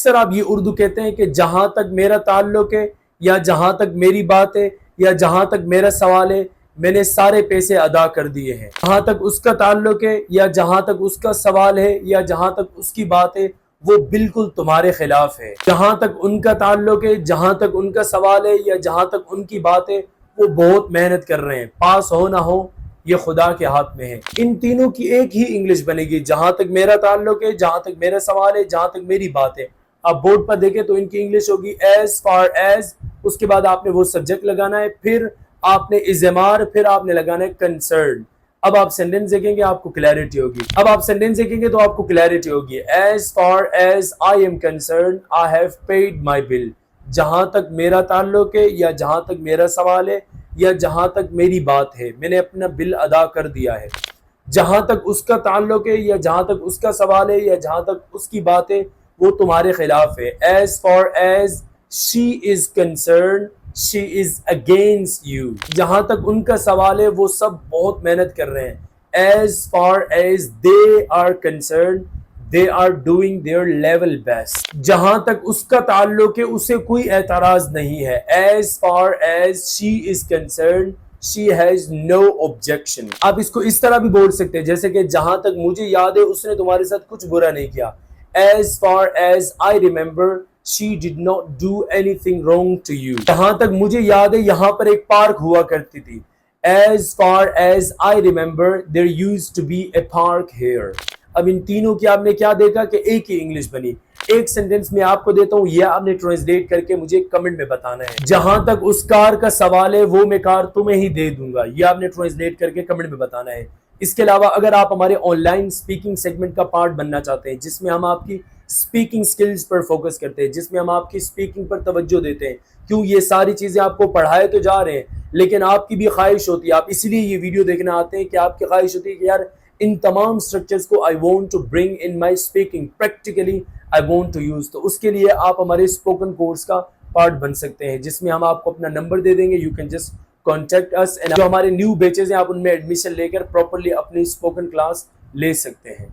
اکثر آپ یہ اردو کہتے ہیں کہ جہاں تک میرا تعلق ہے یا جہاں تک میری بات ہے یا جہاں تک میرا سوال ہے میں نے سارے پیسے ادا کر دیے ہیں. جہاں تک اس کا تعلق ہے یا جہاں تک اس کا سوال ہے یا جہاں تک اس کی بات ہے وہ بالکل تمہارے خلاف ہے. جہاں تک ان کا تعلق ہے، جہاں تک ان کا سوال ہے یا جہاں تک ان کی بات ہے وہ بہت محنت کر رہے ہیں. پاس ہو نہ ہو یہ خدا کے ہاتھ میں ہے. ان تینوں کی ایک ہی انگلش بنے گی، جہاں تک میرا تعلق ہے، جہاں تک میرا سوال ہے، جہاں تک میری بات ہے. آپ بورڈ پر دیکھیں تو ان کی انگلش ہوگی ایز فار ایز، اس کے بعد آپ نے وہ سبجیکٹ لگانا ہے، پھر آپ نے اضمار، پھر آپ نے لگانا ہے کنسرن. اب آپ سینٹنس دیکھیں گے آپ کو کلیئرٹی ہوگی. اب آپ سینٹنس دیکھیں گے تو آپ کو کلیئرٹی ہوگی. As far as I am concern I have paid my bill. جہاں تک میرا تعلق ہے یا جہاں تک میرا سوال ہے یا جہاں تک میری بات ہے میں نے اپنا بل ادا کر دیا ہے. جہاں تک اس کا تعلق ہے یا جہاں تک اس کا سوال ہے یا جہاں تک اس کی بات ہے وہ تمہارے خلاف ہے. As far as she is concern she is against you. جہاں تک ان کا سوال ہے وہ سب بہت محنت کر رہے ہیں. as far as they are concerned they are doing their level best. جہاں تک اس کا تعلق ہے اسے کوئی اعتراض نہیں ہے. as far as she is concerned she has no objection. آپ اس کو اس طرح بھی بول سکتے ہیں جیسے کہ جہاں تک مجھے یاد ہے اس نے تمہارے ساتھ کچھ برا نہیں کیا. as far as I remember she did not do anything wrong to you. جہاں تک مجھے یاد ہے یہاں پر ایک پارک ہوا کرتی تھی. as far as I remember there used to be a park here. اب ان تینوں کی آپ نے کیا دیکھا کہ ایک ہی انگلش بنی. ایک سینٹنس میں آپ کو دیتا ہوں، یہ آپ نے ٹرانسلیٹ کر کے مجھے کمنٹ میں بتانا ہے. جہاں تک اس کار کا سوال ہے وہ میں کار تمہیں ہی دے دوں گا، یہ آپ نے ٹرانسلیٹ کر کے کمنٹ میں بتانا ہے. اس کے علاوہ اگر آپ ہمارے آن لائن اسپیکنگ سیگمنٹ کا پارٹ بننا چاہتے ہیں جس میں ہم آپ کی اسپیکنگ سکلز پر فوکس کرتے ہیں، جس میں ہم آپ کی اسپیکنگ پر توجہ دیتے ہیں، کیوں یہ ساری چیزیں آپ کو پڑھائے تو جا رہے ہیں لیکن آپ کی بھی خواہش ہوتی ہے، آپ اس لیے یہ ویڈیو دیکھنا آتے ہیں کہ آپ کی خواہش ہوتی ہے کہ یار ان تمام سٹرکچرز کو I want to bring in my speaking practically I want to use. تو اس کے لیے آپ ہمارے اسپوکن کورس کا پارٹ بن سکتے ہیں جس میں ہم آپ کو اپنا نمبر دے دیں گے. یو کین جسٹ کانٹیکٹ اس. جو ہمارے نیو بیچز ہیں آپ ان میں ایڈمیشن لے کر پراپرلی اپنی اسپوکن کلاس لے سکتے ہیں.